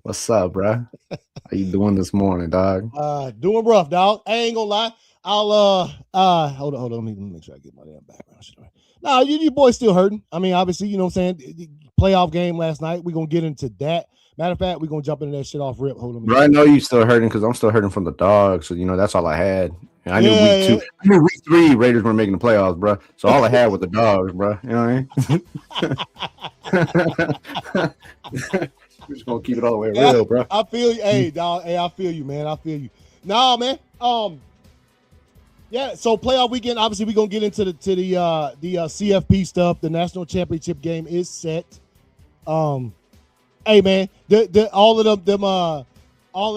What's up, bro? How you doing this morning, dog? Doing rough, dog. I ain't gonna lie. I'll hold on. Let me make sure I get my damn background shit right. Nah, you boys still hurting. I mean, obviously, you know what I'm saying. Playoff game last night. We're gonna get into that. Matter of fact, we're gonna jump into that shit off rip. Hold on, let me Bro, get I that. know you still hurting because I'm still hurting from the dog. So that's all I had. And I knew Yeah, week 2, I knew week 3 Raiders were making the playoffs, bro. So all I had was the dogs, bro. You know what I mean? We're just gonna keep it all the way yeah. real, bro. I feel you. Hey, dog. Hey, I feel you, man. I feel you. Nah, man. Yeah, so playoff weekend. Obviously, we're gonna get into the CFP stuff. The national championship game is set. Hey man, all of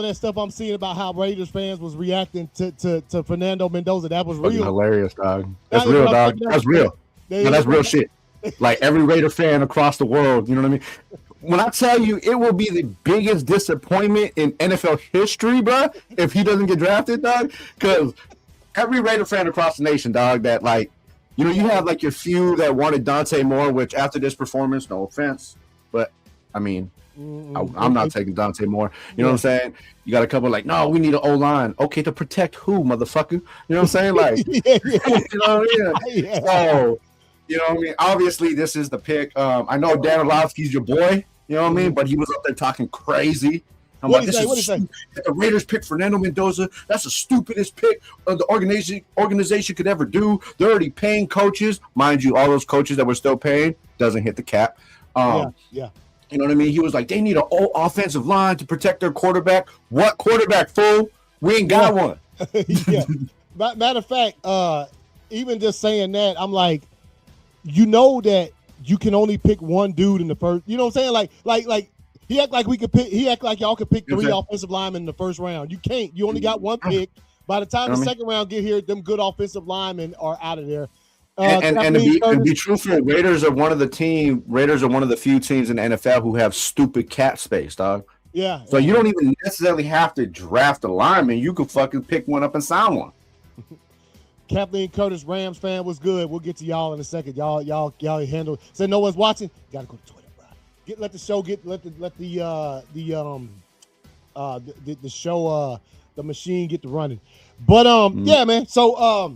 that stuff I'm seeing about how Raiders fans was reacting to Fernando Mendoza. That was Fucking real. hilarious, dog. That's real, dog. That's real. No, that's real shit. Like every Raider fan across the world, you know what I mean? When I tell you it will be the biggest disappointment in NFL history, bro, if he doesn't get drafted, dog, because every Raider fan across the nation, dog, that like, you have like your few that wanted Dante Moore, which after this performance, no offense, but I mean, I'm not taking Dante Moore. You know what I'm saying? You got a couple like, no, we need an O-line. Okay, to protect who, motherfucker? You know what I'm saying? Like, you know what I mean? So, you know what I mean? Obviously, this is the pick. I know Dan Orlovsky's your boy. You know what I mean? But he was up there talking crazy. I'm What like, do you say? the Raiders pick Fernando Mendoza. That's the stupidest pick the organization could ever do. They're already paying coaches. Mind you, all those coaches that we're still paying doesn't hit the cap. Yeah. You know what I mean? He was like, they need an offensive line to protect their quarterback. What quarterback, fool? We ain't got one. Yeah. Matter of fact, even just saying that, I'm like, you know that you can only pick one dude in the first. You know what I'm saying? Like he act like we could pick. He act like y'all could pick 3 offensive linemen in the first round. You can't. You only got one pick. By the time the second round get here, them good offensive linemen are out of there. And to be truthful, Raiders are one of the few teams in the NFL who have stupid cap space, dog. Yeah. So you don't even necessarily have to draft a lineman. You could fucking pick one up and sign one. Kathleen Curtis, Rams fan, was good. We'll get to y'all in a second. Y'all handle. Say no one's watching. Gotta go to Twitter, bro. Let the show the machine get to running. But yeah, man. So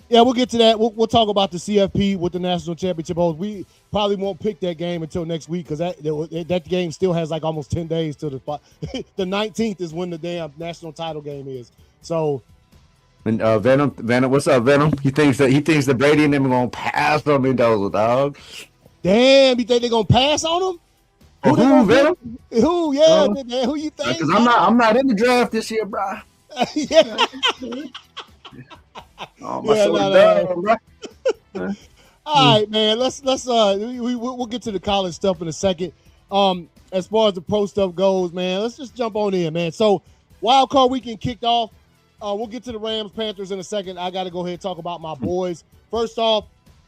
yeah, we'll get to that. We'll talk about the CFP with the national championship host. We probably won't pick that game until next week because that game still has like almost 10 days till the 19th is when the damn national title game is. So. And Venom, what's up, Venom? He thinks that Brady and them are gonna pass on Mendoza, dog. Damn, you think they're gonna pass on him? Who Venom? Who? Yeah, man, who you think? Because I'm not in the draft this year, bro. Yeah. Oh, my done, bro. All right, man. We'll get to the college stuff in a second. As far as the pro stuff goes, man, let's just jump on in, man. So, wild card weekend kicked off. We'll get to the Rams Panthers in a second. I got to go ahead and talk about my boys. First off,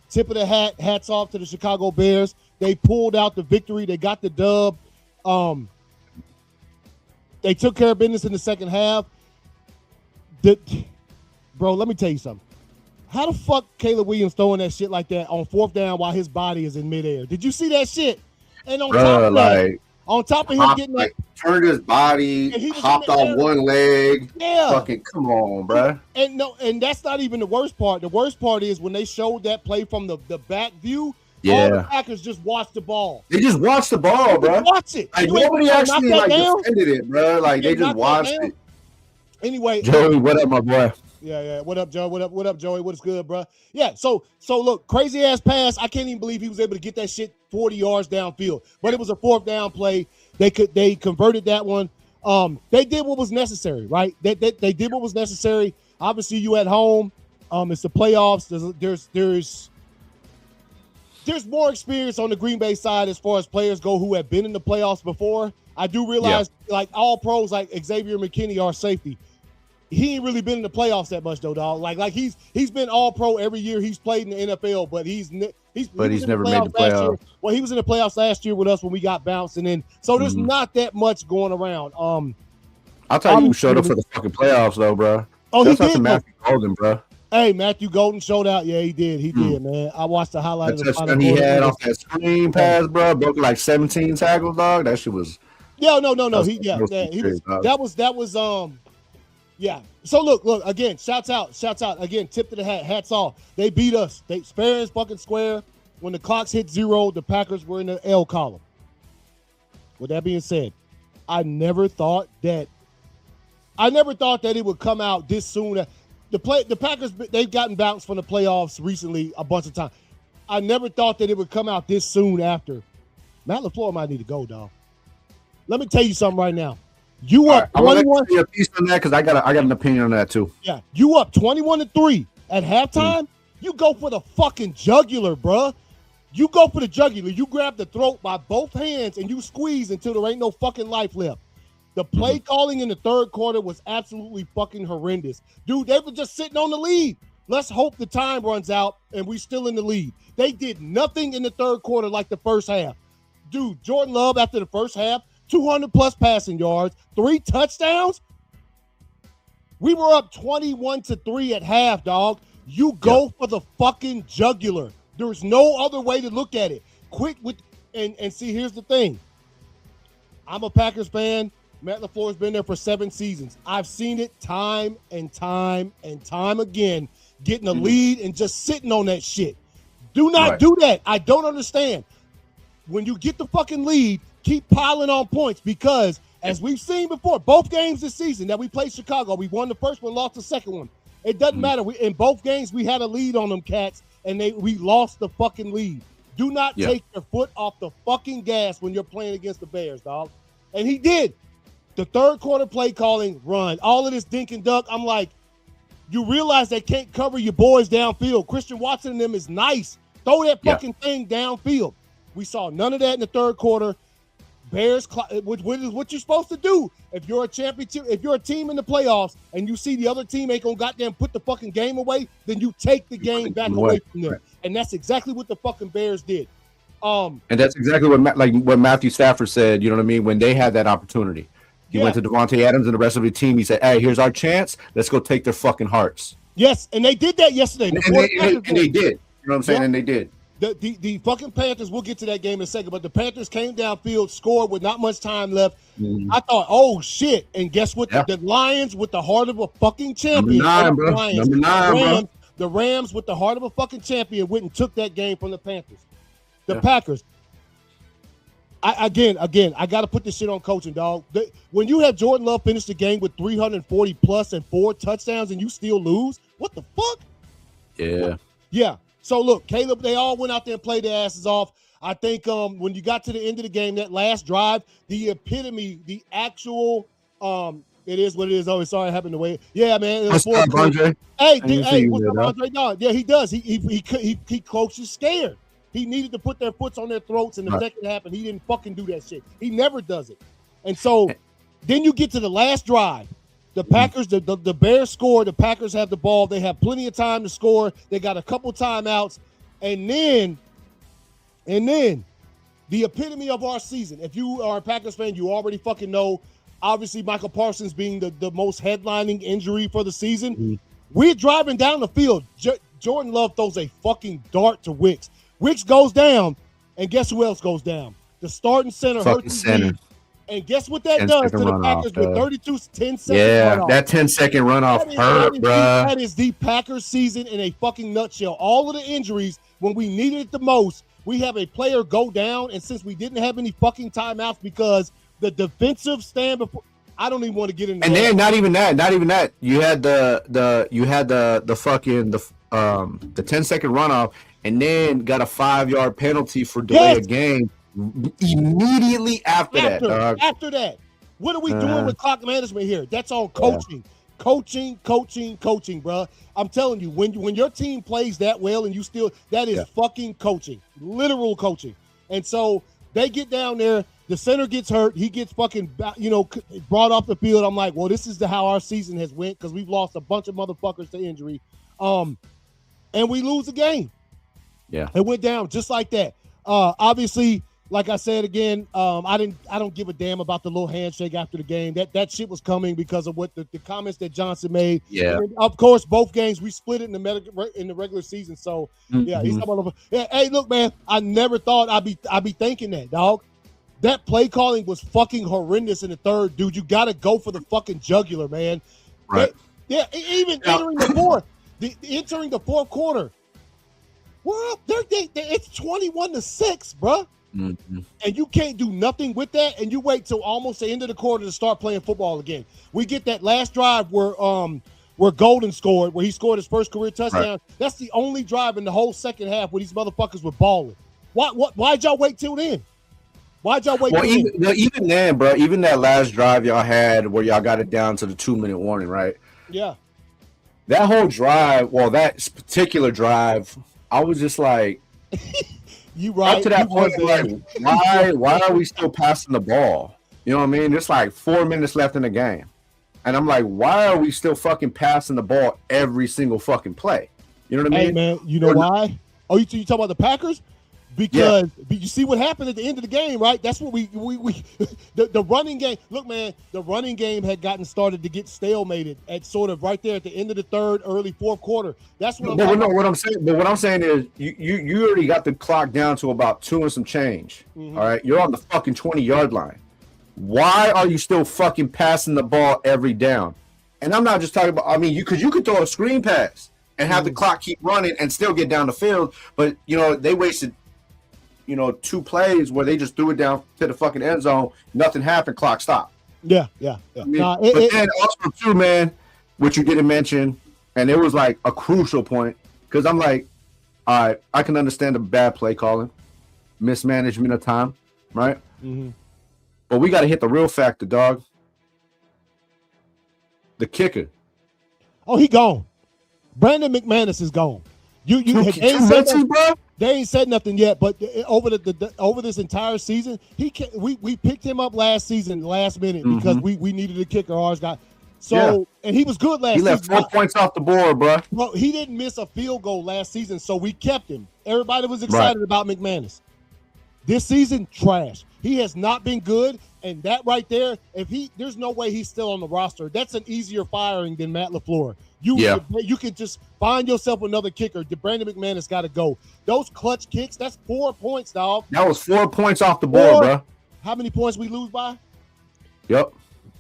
tip of the hats off to the Chicago Bears. They pulled out the victory. They got the dub. They took care of business in the second half. Bro, let me tell you something. How the fuck Caleb Williams throwing that shit like that on 4th down while his body is in midair? Did you see that shit? And on top of him getting that, turned his body, hopped off one leg. Yeah, fucking come on, bro. And that's not even the worst part. The worst part is when they showed that play from the back view. Yeah, all the Packers just watched the ball. They just watched the ball, bro. Watch it. Like nobody actually defended it, bro. Like they just watched it. Anyway, Joey, what up, my boy? Yeah. What up, Joe? What up, Joey? What's good, bro? Yeah. So look, crazy ass pass. I can't even believe he was able to get that shit 40 yards downfield. But it was a 4th down play. They converted that one. They did what was necessary, right? They did what was necessary. Obviously, you at home. It's the playoffs. There's more experience on the Green Bay side as far as players go who have been in the playoffs before. I do realize, like all pros, like Xavier McKinney are safety. He ain't really been in the playoffs that much though, dog. Like he's been all pro every year he's played in the NFL, but he's never made the playoffs. Well, he was in the playoffs last year with us when we got bounced, and then so there's not that much going around. I'll tell you who showed up for the fucking playoffs though, bro. Oh, That's he did. Matthew Golden, bro. Hey, Matthew Golden showed out. Yeah, he did. He did, man. I watched the highlight of the final he had off that screen pass, bro. Broke like 17 tackles, dog. That shit was. No. He was. Yeah. So look again. Shouts out again. Tip to the hat. Hats off. They beat us. They fair and fucking square. When the clocks hit 0, the Packers were in the L column. With that being said, I never thought that it would come out this soon. The Packers, they've gotten bounced from the playoffs recently a bunch of times. I never thought that it would come out this soon after. Matt LaFleur might need to go, dog. Let me tell you something right now. You up 21. I a piece on that because I got an opinion on that too. Yeah, you up 21-3 at halftime. You go for the fucking jugular, bruh. You go for the jugular. You grab the throat by both hands and you squeeze until there ain't no fucking life left. The play calling in the third quarter was absolutely fucking horrendous. Dude, they were just sitting on the lead. Let's hope the time runs out and we still in the lead. They did nothing in the third quarter like the first half. Dude, Jordan Love after the first half, 200-plus passing yards, 3 touchdowns. We were up 21-3 at half, dog. You go for the fucking jugular. There's no other way to look at it. Quit with and see, here's the thing. I'm a Packers fan. Matt LaFleur's been there for 7 seasons. I've seen it time and time and time again, getting a lead and just sitting on that shit. Do not do that. I don't understand. When you get the fucking lead, keep piling on points because, as we've seen before, both games this season that we played Chicago, we won the first one, lost the second one. It doesn't matter. In both games, we had a lead on them cats, and we lost the fucking lead. Do not take your foot off the fucking gas when you're playing against the Bears, dog. And he did. The third quarter play calling, run. All of this dink and duck, I'm like, you realize they can't cover your boys downfield. Christian Watson and them is nice. Throw that fucking thing downfield. We saw none of that in the third quarter. Bears, which is what you're supposed to do. If you're a championship, if you're a team in the playoffs and you see the other team ain't gonna goddamn put the fucking game away, then you take the game back away from them. And that's exactly what the fucking Bears did. And that's exactly what Matthew Stafford said, you know what I mean, when they had that opportunity. He went to Devontae Adams and the rest of the team. He said, hey, here's our chance. Let's go take their fucking hearts. Yes, and they did that yesterday. And they did. You know what I'm saying? Yeah. And they did. The fucking Panthers, we'll get to that game in a second, but the Panthers came downfield, scored with not much time left. I thought, oh, shit. And guess what? The Lions with the heart of a fucking champion. Number 9, the Rams with the heart of a fucking champion went and took that game from the Panthers. The Packers. I got to put this shit on coaching, dog. When you have Jordan Love finish the game with 340 plus and 4 touchdowns and you still lose, what the fuck? Yeah. Yeah. So look, Caleb, they all went out there and played their asses off. I think when you got to the end of the game, that last drive, the epitome, the actual, it is what it is. Oh, sorry, it happened the way. Yeah, man. What's up, Andre? Hey, what's up, Andre? No, yeah, he does. He coaches scared. He needed to put their foots on their throats, and the second happened. He didn't fucking do that shit. He never does it. And so then you get to the last drive. The Packers, the Bears score. The Packers have the ball. They have plenty of time to score. They got a couple timeouts. And then the epitome of our season. If you are a Packers fan, you already fucking know. Obviously, Michael Parsons being the most headlining injury for the season. We're driving down the field. Jordan Love throws a fucking dart to Wicks. Wicks goes down, and guess who else goes down? The starting center hurts. And guess what that does to the Packers with 10 seconds? Yeah, that 10-second runoff hurt, bro. That is the Packers season in a fucking nutshell. All of the injuries, when we needed it the most, we have a player go down, and since we didn't have any fucking timeouts because the defensive stand before, I don't even want to get into. And then not even that. You had the fucking 10-second runoff. And then got a 5-yard penalty for delay of game immediately after that, dog. After that. What are we doing with clock management here? That's all coaching. Coaching, bro. I'm telling you, when your team plays that well and you still, that is fucking coaching. Literal coaching. And so they get down there. The center gets hurt. He gets fucking, brought off the field. I'm like, well, this is how our season has went because we've lost a bunch of motherfuckers to injury. And we lose the game. Yeah, it went down just like that. Obviously, like I said again, I don't give a damn about the little handshake after the game. That shit was coming because of what the comments that Johnson made. Yeah. And of course, both games we split it in the regular season. So yeah, he's talking about. Yeah, hey, look, man, I never thought I'd be thinking that, dog. That play calling was fucking horrendous in the third, dude. You got to go for the fucking jugular, man. Right. Even entering the fourth quarter. We're up. It's 21-6, bro. Mm-hmm. And you can't do nothing with that, and you wait till almost the end of the quarter to start playing football again. We get that last drive where Golden scored, where he scored his first career touchdown. Right. That's the only drive in the whole second half where these motherfuckers were balling. Why'd y'all wait till then? Why'd y'all wait? Well, even then, bro, even that last drive y'all had where y'all got it down to the 2-minute warning, right? Yeah. That whole drive, that particular drive, I was just like, you right. Up to that point, like, why are we still passing the ball? You know what I mean? There's like 4 minutes left in the game. And I'm like, why are we still fucking passing the ball every single fucking play? You know what I mean? Hey, man, you know why? Oh, you talking about the Packers? Because you see what happened at the end of the game, right? That's what we the running game. Look, man, the running game had gotten started to get stalemated at sort of right there at the end of the third, early fourth quarter. That's what what I'm saying. But what I'm saying is, you already got the clock down to about 2 and some change. Mm-hmm. All right, you're on the fucking 20-yard line. Why are you still fucking passing the ball every down? And I'm not just talking about. I mean, you could throw a screen pass and have the clock keep running and still get down the field. But they wasted 2 plays where they just threw it down to the fucking end zone. Nothing happened. Clock stopped. Yeah. I mean, but then also too, man, which you didn't mention, and it was like a crucial point because I'm like, all right, I can understand the bad play calling, mismanagement of time, right? Mm-hmm. But we got to hit the real factor, dog. The kicker. Oh, he gone. Brandon McManus is gone. They ain't said nothing yet, but over this entire season, we picked him up last season, last minute, because we needed a kicker. Ours got and he was good last season. He left 4 points off the board, bro. Bro, he didn't miss a field goal last season, so we kept him. Everybody was excited about McManus. This season, trash. He has not been good, and that right there, there's no way he's still on the roster. That's an easier firing than Matt LaFleur. You can just find yourself another kicker. Brandon McManus got to go. Those clutch kicks, that's 4 points, dog. That was 4 points off the board, bro. How many points we lose by? Yep.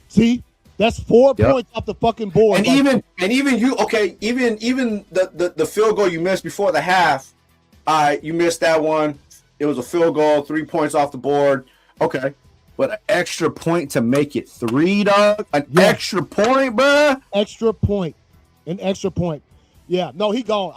See, that's 4 points off the fucking board. And even the field goal you missed before the half, you missed that one. It was a field goal, 3 points off the board. Okay. But an extra point to make it 3, dog? Extra point, bro? An extra point. Yeah, no, he gone.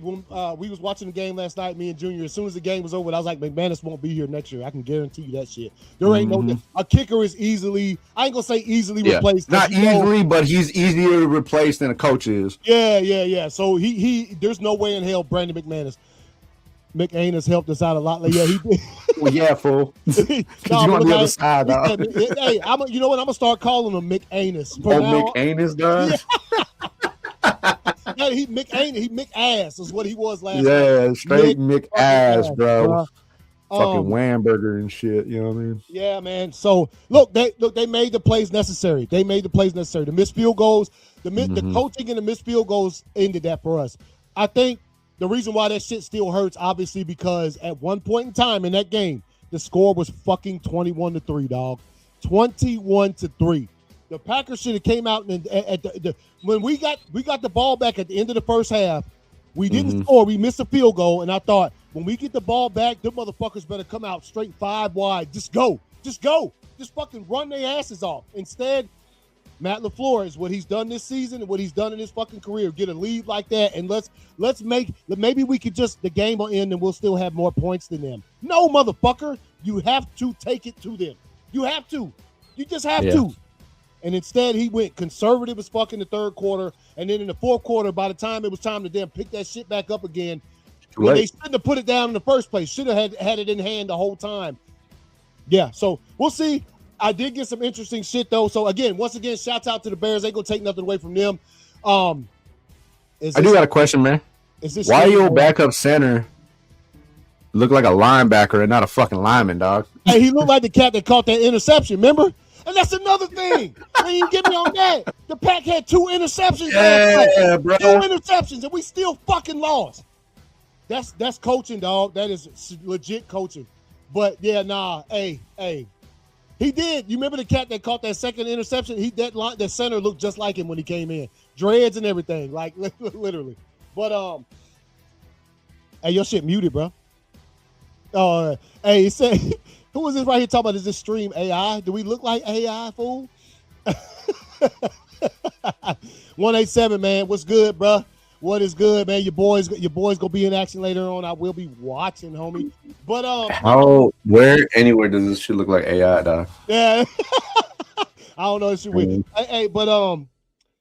When we was watching the game last night, me and Junior, as soon as the game was over, I was like, McManus won't be here next year. I can guarantee you that shit. There ain't a kicker is easily, I ain't gonna say easily replaced. Not easily, but he's easier to replace than a coach is. Yeah. So he there's no way in hell Brandon McManus helped us out a lot. Like, yeah, he did. Well, yeah, fool. Because you on the other side, dog. Hey, you know what? I'm gonna start calling him McAnus. McAnus, dog. Yeah, he McAss is what he was last night. Yeah, straight McAss, bro. Fucking Whamburger and shit. You know what I mean? Yeah, man. So look, they made the plays necessary. The missed field goals, the coaching and the missed field goals ended that for us. I think the reason why that shit still hurts, obviously, because at one point in time in that game, the score was fucking 21-3, dog. 21-3. The Packers should have came out and when we got the ball back at the end of the first half, we didn't score. We missed a field goal, and I thought when we get the ball back, the motherfuckers better come out straight 5 wide. Just go. Just fucking run their asses off. Instead, Matt LaFleur is what he's done this season and what he's done in his fucking career. Get a lead like that, and maybe we could the game will end and we'll still have more points than them. No, motherfucker, you have to take it to them. You have to. You just have to. And instead, he went conservative as fuck in the third quarter, and then in the fourth quarter, by the time it was time to damn pick that shit back up again, they shouldn't have put it down in the first place. Should have had it in hand the whole time. Yeah, so we'll see. I did get some interesting shit though. So once again, shouts out to the Bears. Ain't gonna take nothing away from them. I do got a question, man. Why your backup center looked like a linebacker and not a fucking lineman, dog. Hey, he looked like the cat that caught that interception, remember? And that's another thing. When you get me on that, the Pack had 2 interceptions. Yeah, bro. 2 interceptions, and we still fucking lost. That's coaching, dog. That is legit coaching. But yeah, nah. Hey, he did. You remember the cat that caught that second interception? That center looked just like him when he came in, dreads and everything, like literally. But hey, your shit muted, bro. Hey, he said. Who was this right here talking about? Is this stream AI? Do we look like AI, fool? 187, man. What's good, bro? What is good, man? Your boys gonna be in action later on. I will be watching, homie. But anywhere does this shit look like AI, dog? Yeah. I don't know if shit weird. Hey, but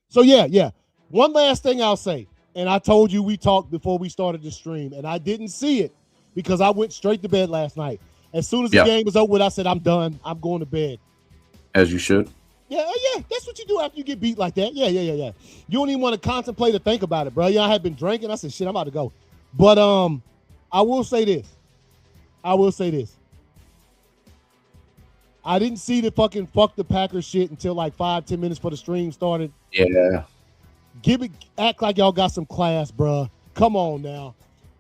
so yeah. One last thing I'll say, and I told you we talked before we started the stream, and I didn't see it because I went straight to bed last night. As soon as the game was over, I said, I'm done. I'm going to bed. As you should. Yeah. That's what you do after you get beat like that. Yeah. You don't even want to contemplate or think about it, bro. Yeah, I had been drinking. I said, shit, I'm about to go. But I will say this. I didn't see the fucking fuck the Packers shit until like 5-10 minutes before the stream started. Yeah. Act like y'all got some class, bro. Come on now.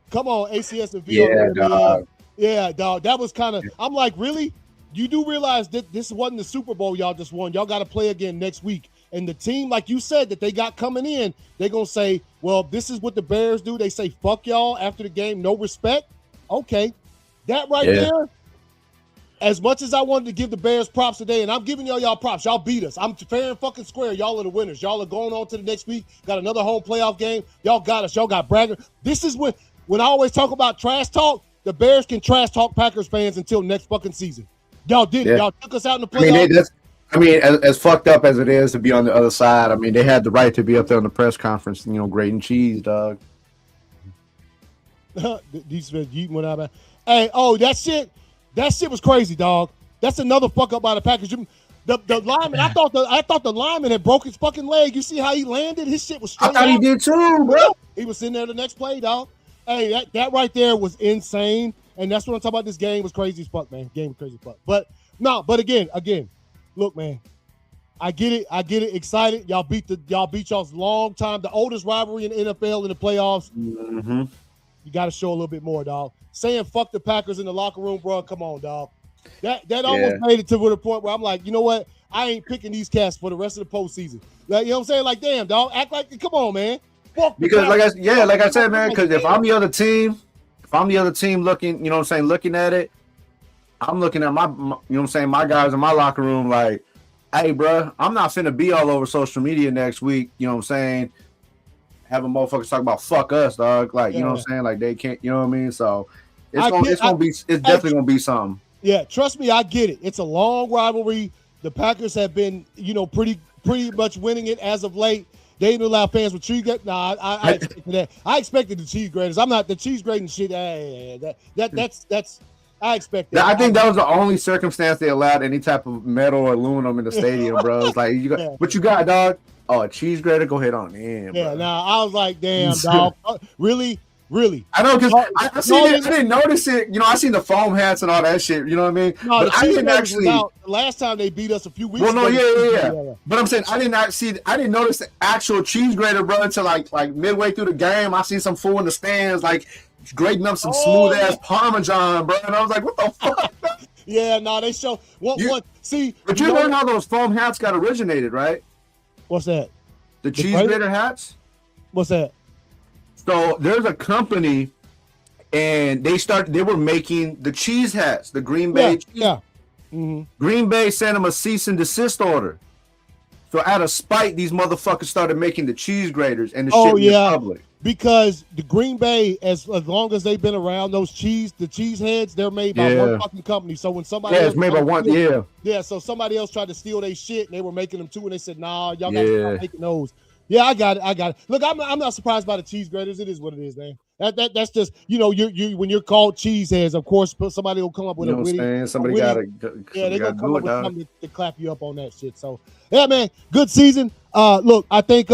Come on, ACS and VR. Yeah, dog. Yeah, dog. That was kind of. I'm like, really? You do realize that this wasn't the Super Bowl y'all just won. Y'all got to play again next week. And the team, like you said, that they got coming in, they're going to say, well, this is what the Bears do. They say, fuck y'all after the game, no respect. Okay. That right there, as much as I wanted to give the Bears props today, and I'm giving y'all props. Y'all beat us. I'm fair and fucking square. Y'all are the winners. Y'all are going on to the next week. Got another home playoff game. Y'all got us. Y'all got Bragger. This is when I always talk about trash talk, the Bears can trash talk Packers fans until next fucking season. Y'all did it. Y'all took us out in the playoffs. As fucked up as it is to be on the other side, I mean, they had the right to be up there on the press conference, grating cheese, dog. Hey, that shit was crazy, dog. That's another fuck up by the Packers. The lineman, I thought the lineman had broke his fucking leg. You see how he landed? His shit was straight. I thought he did too, bro. He was sitting there the next play, dog. Hey, that right there was insane. And that's what I'm talking about. This game was crazy as fuck, man. Game was crazy as fuck. But again, look, man. I get it. Excited. Y'all beat y'all's long time, the oldest rivalry in the NFL in the playoffs. Mm-hmm. You got to show a little bit more, dog. Saying fuck the Packers in the locker room, bro. Come on, dog. That almost made it to the point where I'm like, you know what? I ain't picking these cats for the rest of the postseason. Like, you know what I'm saying? Like, damn, dog. Act like, come on, man. Because like I said, man, because if I'm the other team looking, looking at it, I'm looking at my guys in my locker room like, hey, bro, I'm not finna be all over social media next week, having motherfuckers talk about fuck us, dog. Like, you know what I'm saying? Like they can't, you know what I mean? So it's definitely gonna be something. Yeah, trust me, I get it. It's a long rivalry. The Packers have been, pretty much winning it as of late. They didn't allow fans with cheese graters. Nah, I expected that. I expected the cheese graters. I'm not the cheese grating shit. That's I expect that. I think that was the only circumstance they allowed any type of metal or aluminum in the stadium, bro. It's like what you got, dog? Oh, a cheese grater. Go ahead on in. Yeah, I was like, damn, dog. Really. I know because I didn't notice it. I seen the foam hats and all that shit. You know what I mean? No, but I didn't actually. The last time they beat us a few weeks. Well, no, yeah. But I'm saying I didn't notice the actual cheese grater, bro, until like midway through the game. I see some fool in the stands like grating up some smooth ass Parmesan, bro, and I was like, what the fuck? Yeah, no, they show one. See, but you learn how those foam hats got originated, right? What's that? The cheese grater hats. What's that? So there's a company, and they were making the cheese hats, the Green Bay. Mm-hmm. Green Bay sent them a cease and desist order. So out of spite, these motherfuckers started making the cheese graters and the shit in public. Because the Green Bay, as long as they've been around, the cheese heads, they're made by one fucking company. So when somebody it's made by one, so somebody else tried to steal their shit, and they were making them too, and they said, nah, y'all got to stop making those. Yeah, I got it. Look, I'm not surprised by the cheese graters. It is what it is, man. That's just you when you're called cheeseheads, of course, somebody will come up with a witty. Somebody got to they're gonna come up with something to clap you up on that shit. So yeah, man, good season. Look, I think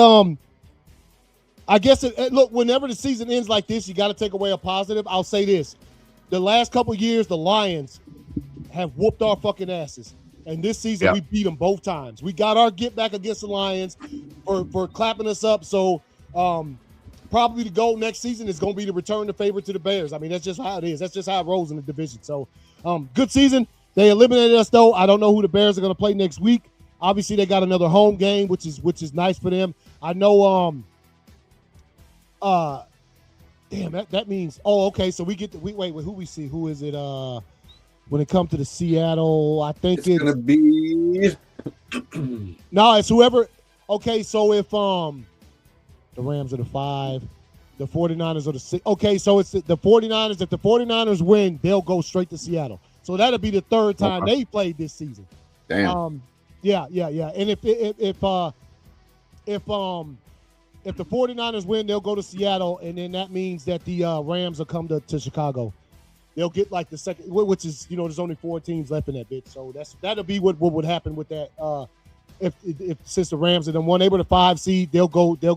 I guess look, whenever the season ends like this, you got to take away a positive. I'll say this: the last couple of years, the Lions have whooped our fucking asses. And this season, we beat them both times. We got our get back against the Lions for clapping us up. So probably the goal next season is going to be to return the favor to the Bears. I mean, that's just how it is. That's just how it rolls in the division. So good season. They eliminated us, though. I don't know who the Bears are going to play next week. Obviously, they got another home game, which is nice for them. I know damn, that means okay, so we get to wait, who we see? Who is it? When it comes to the Seattle, I think it's gonna be no, it's whoever. Okay, so if the Rams are the 5, the 49ers are the 6. Okay, so it's the 49ers. If the 49ers win, they'll go straight to Seattle. So that'll be the third time they played this season. Damn. Yeah. And if the 49ers win, they'll go to Seattle, and then that means that the Rams will come to Chicago. They'll get like the second, which is, there's only 4 teams left in that bit. So that'll be what would happen with that. If since the Rams are the 1, they were the 5 seed, they'll go to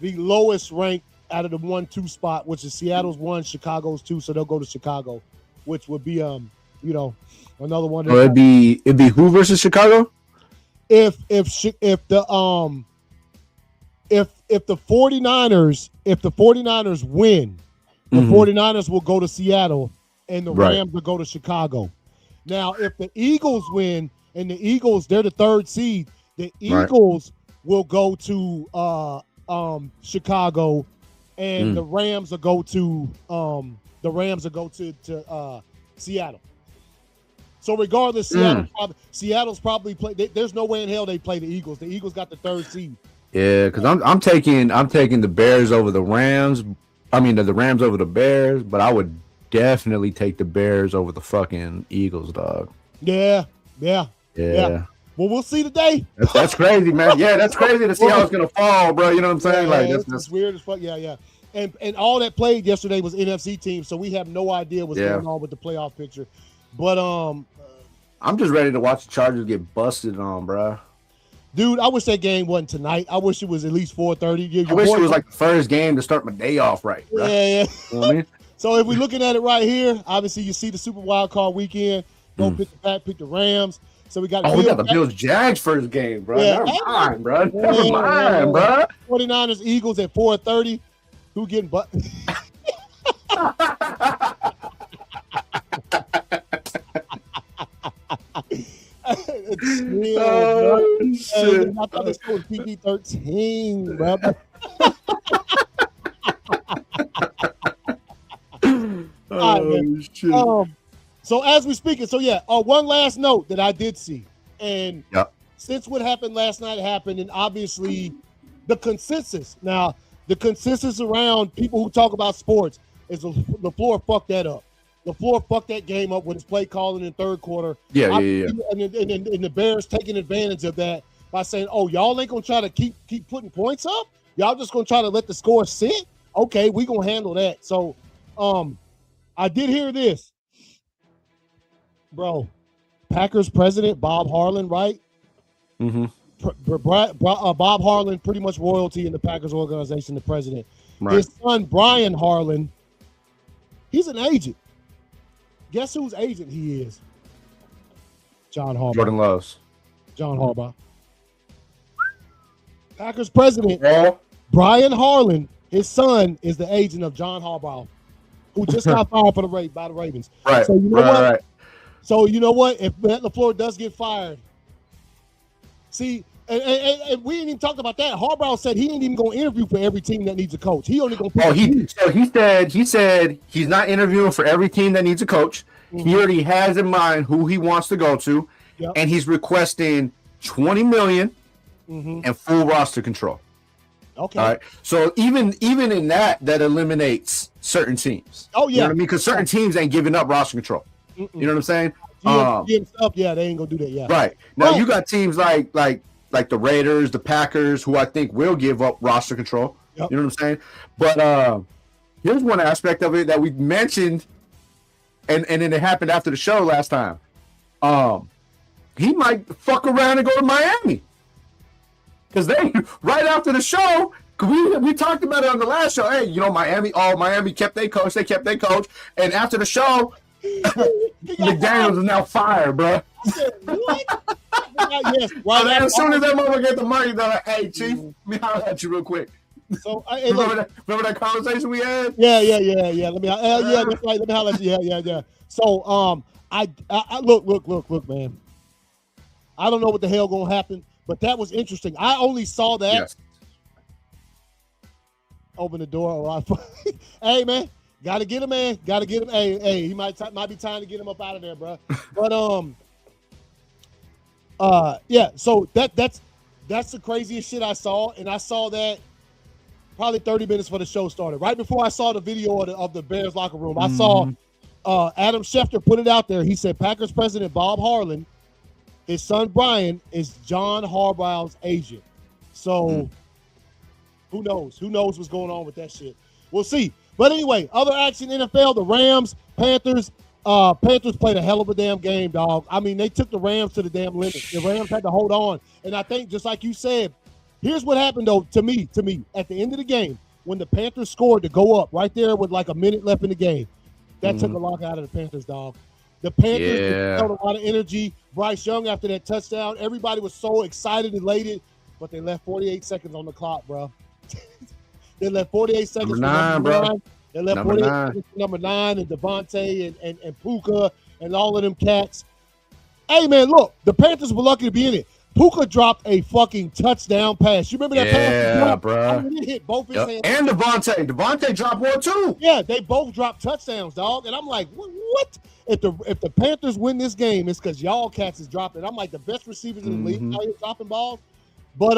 the lowest rank out of the 1-2 spot, which is Seattle's 1, Chicago's 2. So they'll go to Chicago, which would be another one. So it'd be who versus Chicago? If the 49ers win, the 49ers will go to Seattle and the Rams will go to Chicago. Now, if the Eagles win and the Eagles, they're the 3rd seed, the Eagles will go to Chicago and the Rams will go to Seattle. So regardless, Seattle's probably play. There's no way in hell they play the Eagles. The Eagles got the 3rd seed. Yeah, because I'm taking the Bears over the Rams. I mean the Rams over the Bears, but I would definitely take the Bears over the fucking Eagles, dog. Yeah. Well, we'll see today. That's crazy, man. Yeah, that's crazy to see how it's gonna fall, bro. You know what I'm saying? That's weird as fuck. Yeah. And all that played yesterday was NFC teams, so we have no idea what's going on with the playoff picture. But I'm just ready to watch the Chargers get busted on, bro. Dude, I wish that game wasn't tonight. I wish it was at least 4:30. I wish it was like the first game to start my day off right, bro. Yeah. You know what I mean? So if we're looking at it right here, obviously you see the Super Wild Card weekend. Don't pick the Rams. So we got we got the Bills Jags first game, bro. Never mind, bro. Never mind, bro. 49ers Eagles at 4:30. Who getting butt? Shit. I thought this was PG-13, bro. Shit. So as we speaking, one last note that I did see, and since what happened last night happened, and obviously the consensus around people who talk about sports is LaFleur fucked that up. LaFleur fucked that game up with his play calling in third quarter. Yeah. And the Bears taking advantage of that by saying, "Oh, y'all ain't gonna try to keep putting points up. Y'all just gonna try to let the score sit. Okay, we gonna handle that." So, I did hear this, bro. Packers president Bob Harlan, right? Mm-hmm. Bob Harlan, pretty much royalty in the Packers organization, the president. Right. His son Brian Harlan, he's an agent. Guess whose agent he is? John Harbaugh. Jordan Love's. John Harbaugh. Packers president Brian Harlan, his son, is the agent of John Harbaugh, who just got fired by the Ravens. Right. So you know what? Right. So you know what? If Matt LaFleur does get fired, see, and we ain't even talked about that. Harbaugh said he ain't even going to interview for every team that needs a coach. He only going to. He said he's not interviewing for every team that needs a coach. Mm-hmm. He already has in mind who he wants to go to, and he's requesting $20 million and full roster control. Okay. All right. So even in that eliminates certain teams. Oh yeah. You know what I mean? Because certain teams ain't giving up roster control. You know what I'm saying? They ain't gonna do that. Yeah. Right. Now you got teams like the Raiders, the Packers, who I think will give up roster control. Yep. You know what I'm saying? But here's one aspect of it that we mentioned, and then it happened after the show last time. He might fuck around and go to Miami. Because right after the show, We talked about it on the last show. Hey, Miami kept their coach. They kept their coach. And after the show, McDaniels is now fired, bro. I said, what? Yes, right. So as soon as that motherfucker get the money, they're like, hey, Chief, let me holler at you real quick. So remember that conversation we had? Yeah. Let me that's right. Let me holler at you. Yeah. So I look, man. I don't know what the hell gonna happen, but that was interesting. I only saw that. Yes. Open the door. Hey, man, gotta get him, man. Gotta get him. Hey, he might be time to get him up out of there, bro. But yeah. So that's the craziest shit I saw, and I saw that probably 30 minutes before the show started. Right before I saw the video of the Bears locker room, I saw Adam Schefter put it out there. He said Packers president Bob Harlan, his son Brian, is John Harbaugh's agent. So who knows? Who knows what's going on with that shit? We'll see. But anyway, other action NFL, the Rams, Panthers. Panthers played a hell of a damn game, dog. I mean, they took the Rams to the damn limit. The Rams had to hold on. And I think, just like you said, here's what happened, though, to me, at the end of the game, when the Panthers scored to go up right there with like a minute left in the game, that took a lock out of the Panthers, dog. The Panthers held a lot of energy. Bryce Young, after that touchdown, everybody was so excited, elated, but they left 48 seconds on the clock, bro. They left 48 seconds number nine. They left 48 seconds for number 9 and Devontae and Puka and all of them cats. Hey, man, look, the Panthers were lucky to be in it. Puka dropped a fucking touchdown pass. You remember that pass? Yeah, bro. I mean, it hit both his hands. And Devontae. Devontae dropped one, too. Yeah, they both dropped touchdowns, dog. And I'm like, what? If the Panthers win this game, it's because y'all cats is dropping. I'm like, the best receivers in the league out here dropping balls. But,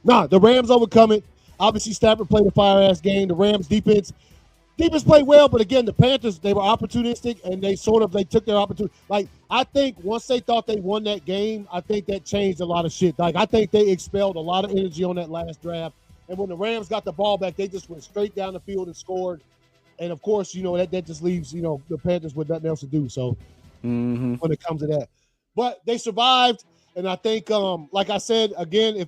the Rams overcome it. Obviously, Stafford played a fire-ass game. The Rams defense played well, but again, the Panthers, they were opportunistic, and they took their opportunity. Like, I think once they thought they won that game, I think that changed a lot of shit. Like, I think they expelled a lot of energy on that last drive. And when the Rams got the ball back, they just went straight down the field and scored. And, of course, that just leaves, the Panthers with nothing else to do. So, when it comes to that. But they survived, and I think, like I said, again,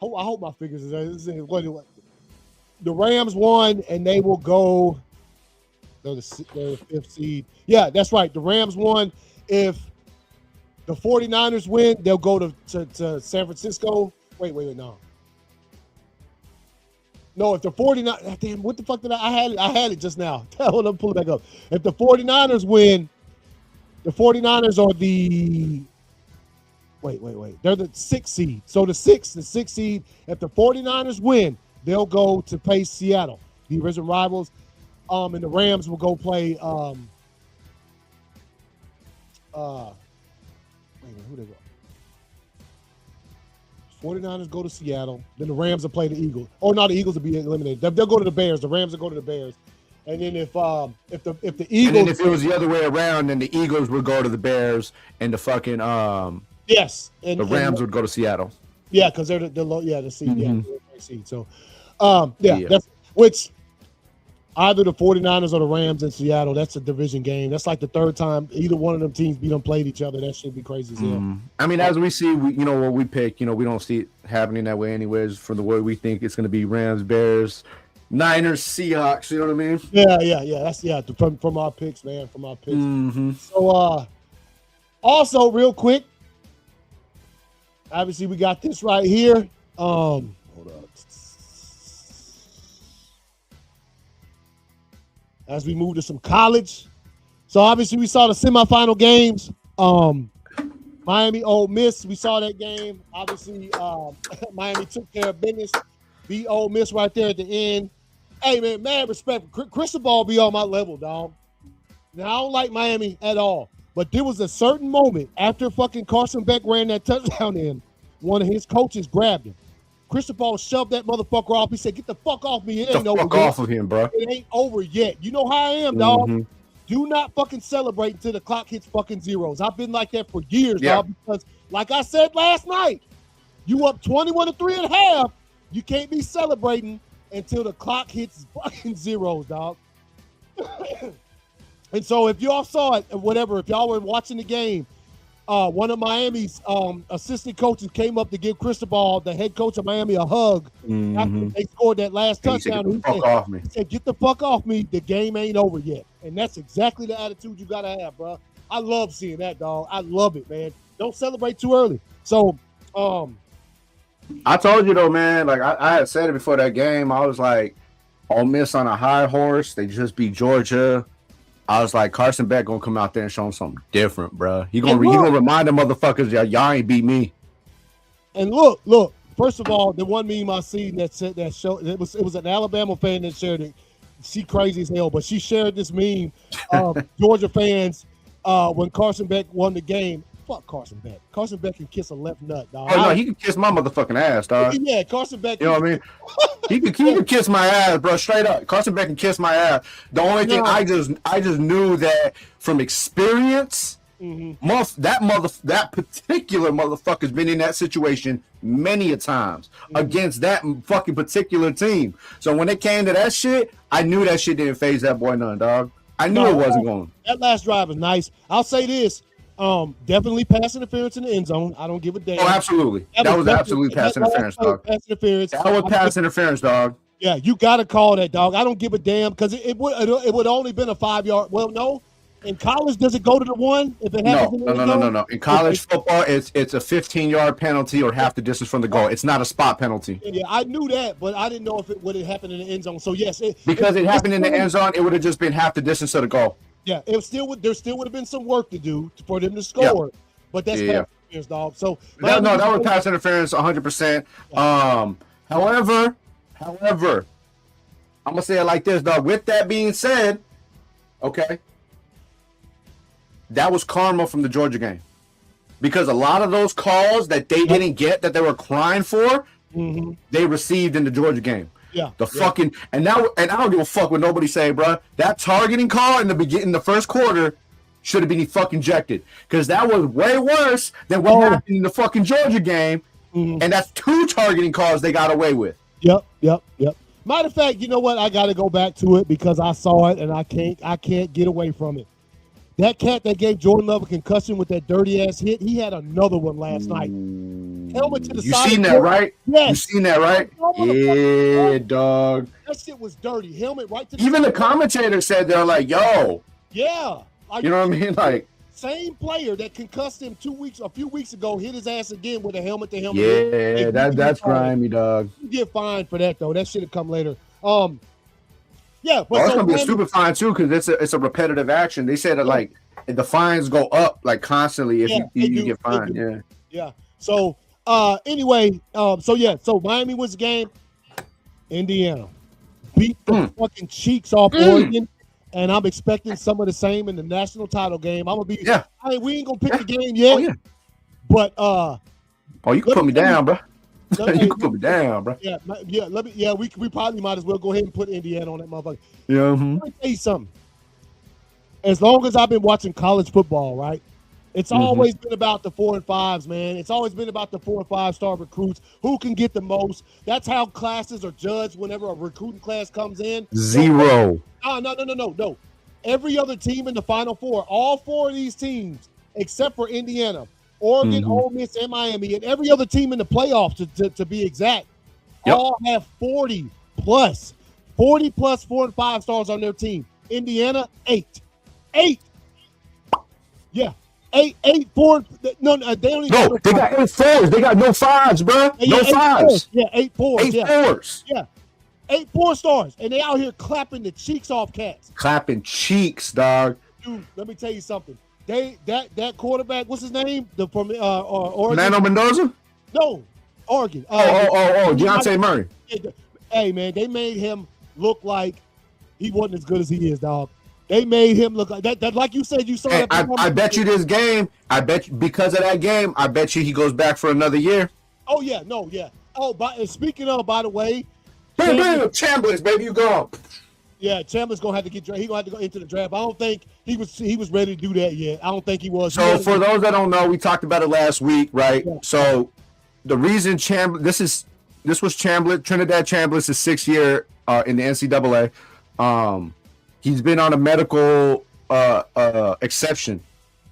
I hope my figures is what the Rams won, and they will go. They're the 5th seed. Yeah, that's right. The Rams won. If the 49ers win, they'll go to San Francisco. Wait, no. No, if the 49ers, damn, what the fuck did I had it just now. Hold on, pull it back up. If the 49ers win, the 49ers are the Wait. They're the 6th seed. So the 6th seed, if the 49ers win, they'll go to play Seattle, the original rivals. And the Rams will go play who they go? 49ers go to Seattle. Then the Rams will play the Eagles. Oh, no, the Eagles will be eliminated. They'll go to the Bears. The Rams will go to the Bears. And then if the Eagles, and then if it was the other way around, then the Eagles would go to the Bears, and the fucking yes, and the Rams would go to Seattle. Yeah, because they're the seed. Seed. So, that's which either the 49ers or the Rams in Seattle. That's a division game. That's like the third time either one of them teams played each other. That should be crazy as hell. I mean, as we see, what we pick, we don't see it happening that way anyways. From the way we think it's going to be Rams, Bears, Niners, Seahawks. You know what I mean? Yeah. That's from our picks, man. From our picks. So, also real quick. Obviously, we got this right here. Hold up. As we move to some college. So, obviously, we saw the semifinal games. Miami, Ole Miss, we saw that game. Obviously, Miami took care of business. Beat Ole Miss right there at the end. Hey, man, mad respect. Cristobal be on my level, dog. Now, I don't like Miami at all. But there was a certain moment after fucking Carson Beck ran that touchdown in, one of his coaches grabbed him. Cristobal shoved that motherfucker off. He said, get the fuck off me. It ain't over yet. Fuck off of him, bro. It ain't over yet. You know how I am, dog. Do not fucking celebrate until the clock hits fucking zeros. I've been like that for years, dog, because like I said last night, you up 21-3 at half, you can't be celebrating until the clock hits fucking zeros, dog. And so if y'all saw it, whatever, if y'all were watching the game, one of Miami's assistant coaches came up to give Cristobal, the head coach of Miami, a hug after they scored that last touchdown. He said, "Get the fuck off me. The game ain't over yet." And that's exactly the attitude you gotta have, bro. I love seeing that, dog. I love it, man. Don't celebrate too early. So, I told you though, man. Like I had said it before that game. I was like, Ole Miss on a high horse. They just beat Georgia. I was like, Carson Beck gonna come out there and show them something different, bro. He gonna remind them motherfuckers, y'all ain't beat me. And look. First of all, the one meme I seen that said that show it was an Alabama fan that shared it. She crazy as hell, but she shared this meme of Georgia fans when Carson Beck won the game. Fuck Carson Beck. Carson Beck can kiss a left nut, dog. Oh no, he can kiss my motherfucking ass, dog. Yeah, Carson Beck. You know what I mean? He can kiss my ass, bro. Straight up, Carson Beck can kiss my ass. The only thing I just knew that from experience, that particular motherfucker's been in that situation many a times against that fucking particular team. So when it came to that shit, I knew that shit didn't phase that boy none, dog. I knew it wasn't going. That last drive was nice. I'll say this. Definitely pass interference in the end zone. I don't give a damn. Oh, absolutely. That was absolutely pass interference, dog. Pass interference. That was pass interference, dog. Yeah, you got to call that, dog. I don't give a damn because it would only been a 5-yard. Well, no. In college, does it go to the 1 if it happens? No. In college football, it's a 15-yard penalty or half the distance from the goal. It's not a spot penalty. Yeah, I knew that, but I didn't know if it would have happened in the end zone. So yes, because it happened in the end zone, it would have just been half the distance of the goal. Yeah, there still would have been some work to do for them to score, but that's pass interference, dog. So that was pass interference, 100%. However, I'm gonna say it like this, dog. With that being said, okay, that was karma from the Georgia game, because a lot of those calls that they didn't get, that they were crying for, they received in the Georgia game. Yeah, fucking and I don't give a fuck what nobody say, bro. That targeting call in the first quarter should have been fucking ejected, because that was way worse than what happened in the fucking Georgia game, and that's 2 targeting calls they got away with. Yep. Matter of fact, you know what? I got to go back to it because I saw it and I can't get away from it. That cat that gave Jordan Love a concussion with that dirty ass hit, he had another one last night. Helmet to the side. You seen that, right? Yes. You seen that, right? Yeah, dog. That shit was dirty. Helmet right to the Even the commentator said, they're like, yo. Yeah. You know what I mean? Like, same player that concussed him a few weeks ago hit his ass again with a helmet to helmet. Yeah, that's grimy, dog. You get fined for that though. That should have come later. Yeah, but it's gonna be a stupid fine too, because it's a repetitive action. They said that like the fines go up like constantly if you get fined. Yeah. So anyway, so Miami wins the game. Indiana beat the fucking cheeks off Oregon, and I'm expecting some of the same in the national title game. I'm gonna be we ain't gonna pick the game yet. But you can put me down, bro. You can put me down, bro. We probably might as well go ahead and put Indiana on that motherfucker. Yeah. Let me tell you something. As long as I've been watching college football, right? It's always been about the 4 and 5s, man. It's always been about the 4 and 5-star recruits. Who can get the most? That's how classes are judged whenever a recruiting class comes in. 0. No. Every other team in the Final Four, all 4 of these teams, except for Indiana, Oregon, Ole Miss, and Miami, and every other team in the playoffs, to be exact, all have 40 plus 4 and 5 stars on their team. Indiana, 8. Yeah. 8, 4. No, they only they got 8 4s. They got no 5s, bro. No 5s. Yeah, 8 4s. 8 4s. Yeah. 8 4 stars. And they out here clapping the cheeks off cats. Clapping cheeks, dog. Dude, let me tell you something. That quarterback, what's his name? From Oregon. Nano Mendoza? No, Oregon. Deontay Murray. Hey man, they made him look like he wasn't as good as he is, dog. They made him look like that. Like you said, you saw that. I bet you this game. I bet you, because of that game, I bet you he goes back for another year. Oh yeah, no, yeah. Oh, speaking of, by the way, Chambliss, baby, you go. Yeah, Chandler's gonna have to get. He's gonna have to go into the draft. I don't think he was ready to do that yet. I don't think he was. So for those that don't know, we talked about it last week, right? Yeah. So the reason this was Chambliss, Trinidad Chambliss' 6th year in the NCAA. He's been on a medical exception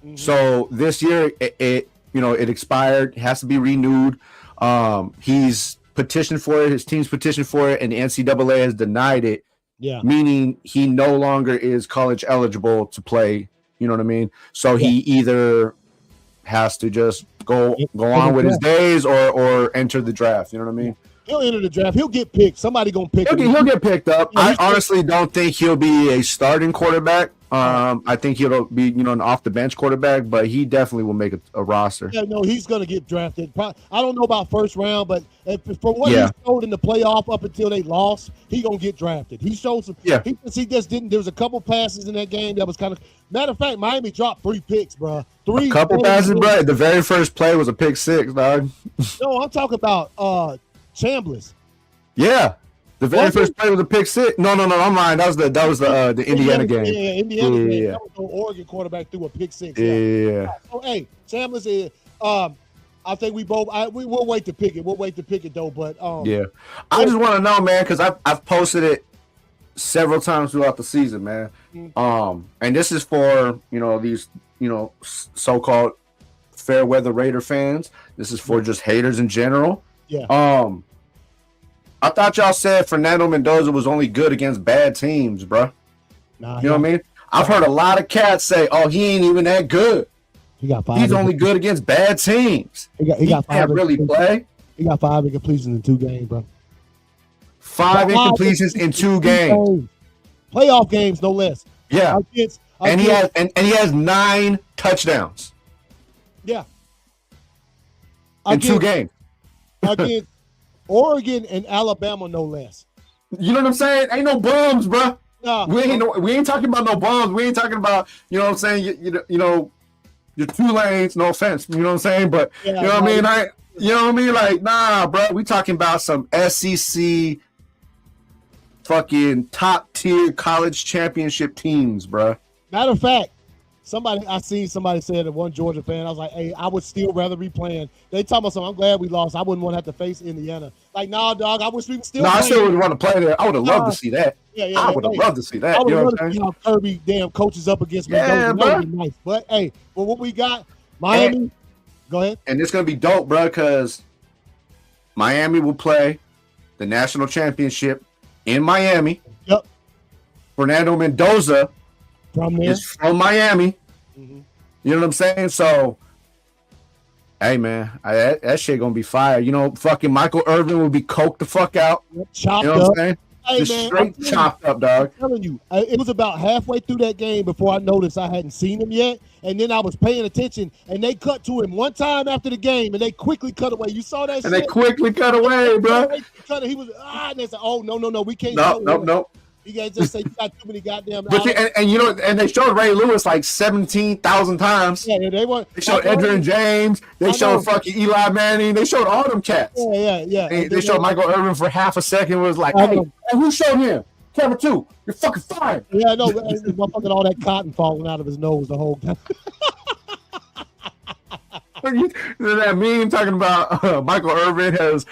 Mm-hmm. So this year it expired. It has to be renewed. He's petitioned for it. His team's petitioned for it, and the NCAA has denied it. Yeah. Meaning he no longer is college eligible to play. You know what I mean? So he either has to just go on with his days or enter the draft. You know what I mean? He'll enter the draft. He'll get picked. Somebody gonna pick him. He'll get picked up. I honestly don't think he'll be a starting quarterback. I think he'll be, an off the bench quarterback, but he definitely will make a roster. Yeah, no, he's gonna get drafted. I don't know about first round, but from what he showed in the playoff up until they lost, he gonna get drafted. He showed some. Yeah. He just didn't. There was a couple passes in that game that was kind of. Matter of fact, Miami dropped 3 picks, bro. A couple passes, bro. The very first play was a pick 6, dog. No, I'm talking about Chambliss. Yeah. The very first play was a pick 6. No, I'm lying. That was the Indiana game. Yeah, Indiana game. That was the Oregon quarterback threw a pick 6. Yeah. So hey, Chambliss is. I think we both. We'll wait to pick it. We'll wait to pick it though. But yeah, I just want to know, man, because I've posted it several times throughout the season, man. And this is for these so-called fair weather Raider fans. This is for just haters in general. Yeah. I thought y'all said Fernando Mendoza was only good against bad teams, bro. Nah, you know what I mean? I've heard a lot of cats say, "Oh, he ain't even that good. He got 5. He's only good against bad teams. He got 5. Can't really play. He got 5 incompletions in 2 games, bro. 5 incompletions in 2 games. Playoff games, no less. Yeah. And he has 9 touchdowns. Yeah. In 2 games. Against Oregon and Alabama, no less. You know what I'm saying? Ain't no bums, bro. Nah, we ain't talking about no bums. We ain't talking about, what I'm saying, your Tulanes, no offense, you know what I'm saying? But you know what I mean? Like, nah, bro. We talking about some SEC fucking top tier college championship teams, bro. Matter of fact, I seen somebody say that, one Georgia fan. I was like, hey, I would still rather be playing. They talking about something. I'm glad we lost. I wouldn't want to have to face Indiana. Like, nah, dog. I wish we could still. No, I still would want to play there. I would have loved to see that. Yeah, I would have loved to see that. I would have loved to see how Kirby damn coaches up against me. Yeah, bro. Nice. But hey, for what we got, Miami. Go ahead. And it's gonna be dope, bro, because Miami will play the national championship in Miami. Yep. Fernando Mendoza is from Miami. Mm-hmm. You know what I'm saying? So, hey, man, that shit gonna be fire. Fucking Michael Irvin will be coked the fuck out. Chopped you know up. What I'm saying? Hey, just man, straight chopped up, dog. I'm telling you, it was about halfway through that game before I noticed I hadn't seen him yet. And then I was paying attention, and they cut to him one time after the game, and they quickly cut away. You saw that shit? And they quickly cut away, bro. He was, and they said, oh, no, we can't. No. You guys just say you got too many goddamn. But and they showed Ray Lewis like 17,000 times. Yeah, they showed Edgerrin James. They showed fucking Eli Manning. They showed all them cats. Yeah. They showed Michael Irvin for half a second. Was like, hey, who showed him? Camera 2. You're fucking fired. Yeah, I know. Motherfucking all that cotton falling out of his nose the whole time. That meme talking about Michael Irvin has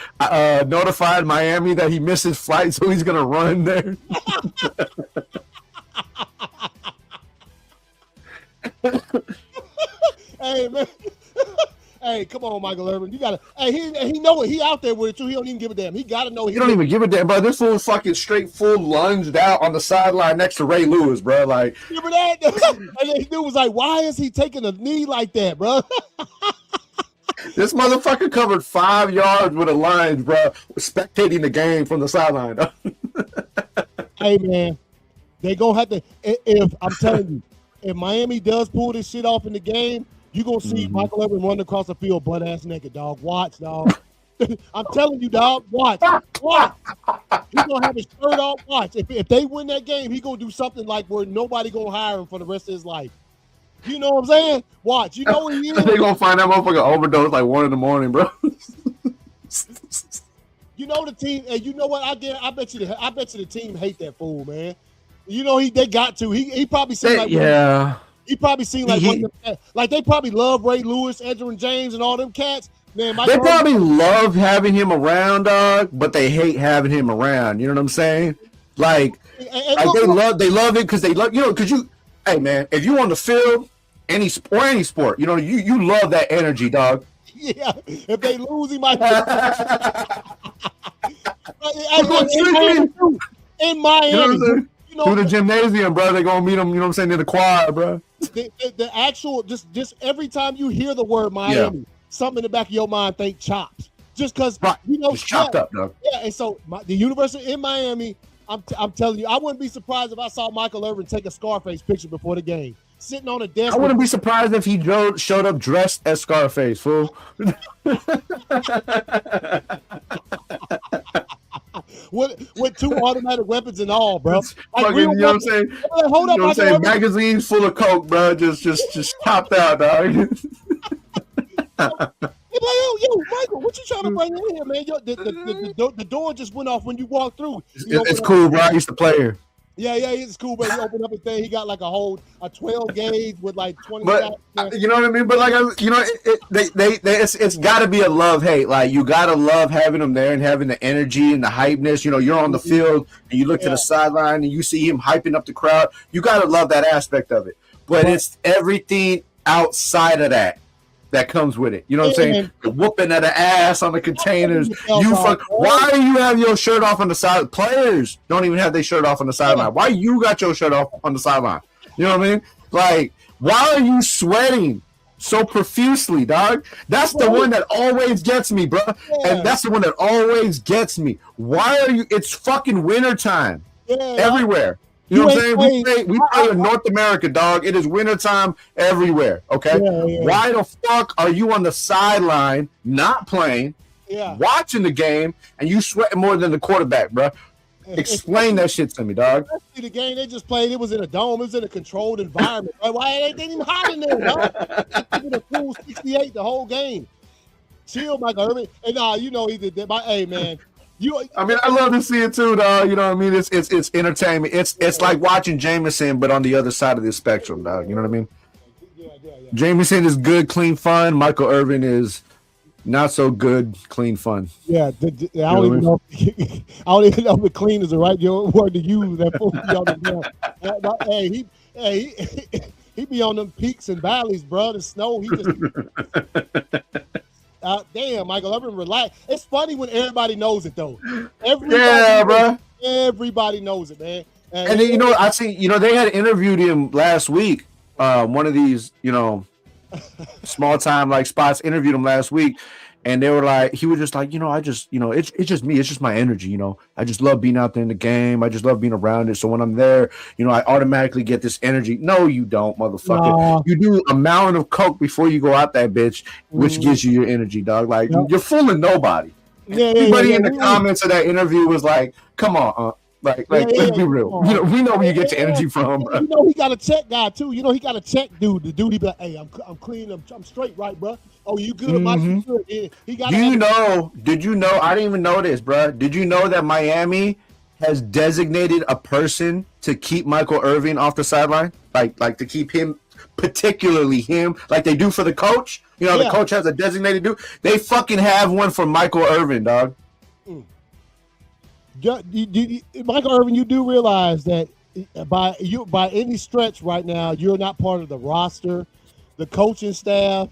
notified Miami that he missed his flight, so he's gonna run there. Hey, man. Hey, come on, Michael Irvin. You gotta. Hey, he know it. He out there with it too. He don't even give a damn. He gotta know. He don't even give a damn, bro. This fool was fucking straight full lunged out on the sideline next to Ray Lewis, bro. Like, remember that? And then dude was like, "Why is he taking a knee like that, bro?" This motherfucker covered 5 yards with a lunge, bro. Spectating the game from the sideline. Hey, man, they gonna have to. If I'm telling you, if Miami does pull this shit off in the game. You're going to see Michael Irvin running across the field butt-ass naked, dog. Watch, dog. I'm telling you, dog. Watch. He's going to have his shirt off. Watch. If they win that game, he's going to do something like where nobody going to hire him for the rest of his life. You know what I'm saying? Watch. You know what he is? They're going to find that motherfucker overdose like 1 a.m, bro. You know the team, and you know what? I bet you the team hate that fool, man. You know they got to. He probably seemed like He probably seen like they probably love Ray Lewis, Edgerrin James, and all them cats. Man, they probably love having him around, dog, but they hate having him around. You know what I'm saying? Like they love it because they love because hey man, if you on the field any sport. You know, you love that energy, dog. Yeah, if they lose, he might. In Miami, you know, through the gymnasium, bro. They're gonna meet them. You know what I'm saying? In the choir, bro. The actual just every time you hear the word Miami, something in the back of your mind think chops. Just because you know, just chopped up, dog. Yeah, and so the University in Miami, I'm telling you, I wouldn't be surprised if I saw Michael Irvin take a Scarface picture before the game, sitting on a desk. I wouldn't be surprised if he showed up dressed as Scarface, fool. with 2 automatic weapons and all, bro. Like fucking, you know what I'm saying? Hold up, you know what I'm saying? Magazines full of coke, bro. Just topped out, dog. Yo, Michael, what you trying to bring in here, man? Yo, the door just went off when you walked through. It's cool, bro. I used to play here. Yeah, it's cool, but he opened up a thing. He got like a 12 gauge with like 20. But you know what I mean. But like, you know, it's got to be a love hate. Like you got to love having him there and having the energy and the hypeness. You know, you're on the field and you look to the sideline and you see him hyping up the crowd. You got to love that aspect of it. But it's everything outside of that comes with it. You know what I'm saying? The whooping of the ass on the containers. Why do you have your shirt off on the side? Players don't even have their shirt off on the sideline. Why you got your shirt off on the sideline? You know what I mean? Like, why are you sweating so profusely, dog? That's the one that always gets me, bro. And that's the one that always gets me. Why are you? It's fucking wintertime everywhere. You know what I'm saying? We play in North America, dog. It is wintertime everywhere, okay? Why the fuck are you on the sideline, not playing, watching the game, and you sweating more than the quarterback, bro? Explain that shit to me, dog. The game they just played, it was in a dome. It was in a controlled environment. Why ain't even hot in there, dog? It was a cool 68 the whole game. Chill, Michael Irvin. And you know he did that. Hey, man. I mean, I love to see it too, dog. You know what I mean? It's entertainment. It's like watching Jameson, but on the other side of the spectrum, dog. You know what I mean? Yeah. Jameson is good, clean fun. Michael Irvin is not so good, clean fun. Yeah, I don't even know. I don't even know if clean is the right word to use. He be on them peaks and valleys, bro. The snow. He just. Damn, Michael Irvin, relax. It's funny when everybody knows it, though. Everybody knows it, man. And then, you know, I see, you know, they had interviewed him last week. One of these, you know, small time like spots interviewed him last week, and they were like, he was just like, you know, I just, you know, it's just me, it's just my energy, you know, I just love being out there in the game, I just love being around it. So when I'm there, you know, I automatically get this energy. No, you don't, motherfucker. No. You do a mountain of coke before you go out that bitch, which gives you your energy, dog. Like you're fooling nobody. Everybody in the comments of that interview was like, come on, let's be real. You know, we know where you get your energy from, bro. You know, he got a check guy too. You know, he got a check dude. The dude, he be like, hey, I'm clean, I'm straight, right, bro? Oh, you good, Mike? You good? Yeah. He got. Did you know? I didn't even know this, bro. Did you know that Miami has designated a person to keep Michael Irvin off the sideline, like to keep him, particularly him, like they do for the coach? You know, the coach has a designated dude. They fucking have one for Michael Irvin, dog. Michael Irvin, you do realize that by any stretch right now, you're not part of the roster, the coaching staff.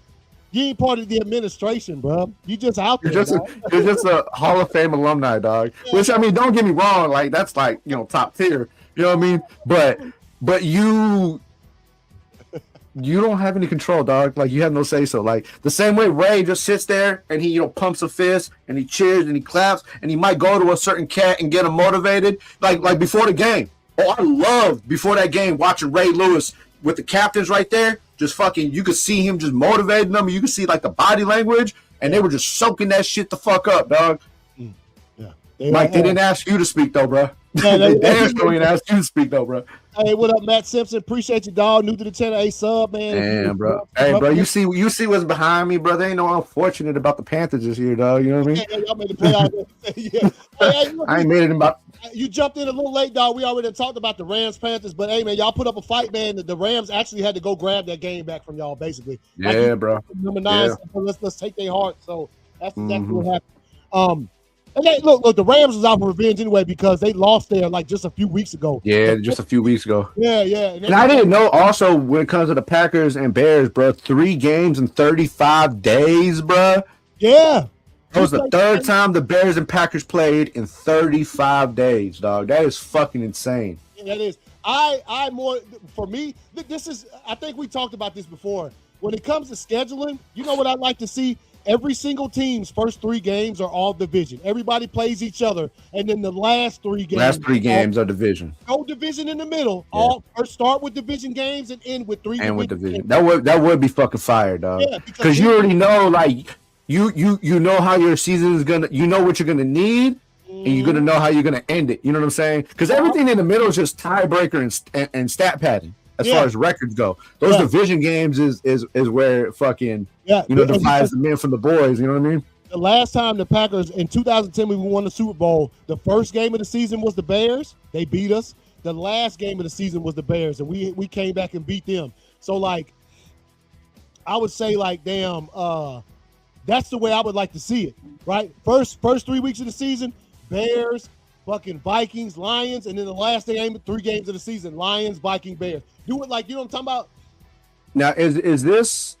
You ain't part of the administration, bro. You just out there. You're just a Hall of Fame alumni, dog. Yeah. Which, I mean, don't get me wrong, like that's like, you know, top tier. You know what I mean? But you don't have any control, dog. Like you have no say so. Like the same way Ray just sits there and he, you know, pumps a fist and he cheers and he claps and he might go to a certain cat and get him motivated. Like before the game. Oh, I loved before that game watching Ray Lewis with the captains right there. Just fucking, you could see him just motivating them. You could see like the body language, and they were just soaking that shit the fuck up, dog. Yeah, they didn't ask you to speak though, bro. They damn sure didn't ask you to speak though, bro. Hey, what up, Matt Simpson? Appreciate you, dog. New to the channel, A sub, man. Damn, bro. Hey, bro, you see what's behind me, bro. They ain't no unfortunate about the Panthers this year, dog. You know what I mean? Yeah, y'all made the playoffs. I ain't made it about. You jumped in a little late, dog. We already talked about the Rams Panthers, but hey, man, y'all put up a fight, man. The Rams actually had to go grab that game back from y'all, basically. Yeah, bro. Number 9, let's take their heart. So that's exactly what happened. And look, the Rams was out for revenge anyway because they lost there like just a few weeks ago. Yeah, just a few weeks ago. Yeah. And I didn't know also when it comes to the Packers and Bears, bro, 3 games in 35 days, bro. Yeah. That was the third time the Bears and Packers played in 35 days, dog. That is fucking insane. Yeah, that is. I more for me, this is I think we talked about this before. When it comes to scheduling, you know what I'd like to see? Every single team's first 3 games are all division. Everybody plays each other, and then the last 3 games. Are division. No division in the middle. Yeah. All first start with division games and end with 3. And with division. That would be fucking fire, dog. Yeah, because you already know, like you know how your season is gonna. You know what you're gonna need, and you're gonna know how you're gonna end it. You know what I'm saying? Because everything in the middle is just tiebreaker and stat padding. As far as records go, those division games is where fucking divides the men from the boys. You know what I mean? The last time the Packers in 2010 we won the Super Bowl, the first game of the season was the Bears. They beat us. The last game of the season was the Bears, and we came back and beat them. So like, I would say like, damn, that's the way I would like to see it. Right, first 3 weeks of the season, Bears, fucking Vikings, Lions, and then the last game, 3 games of the season, Lions, Vikings, Bears. Do it like, you know what I'm talking about? Now, is this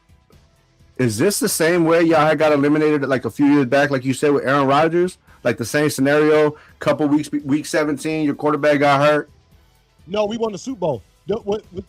the same way y'all had got eliminated like a few years back, like you said with Aaron Rodgers? Like the same scenario, couple weeks, week 17, your quarterback got hurt? No, we won the Super Bowl.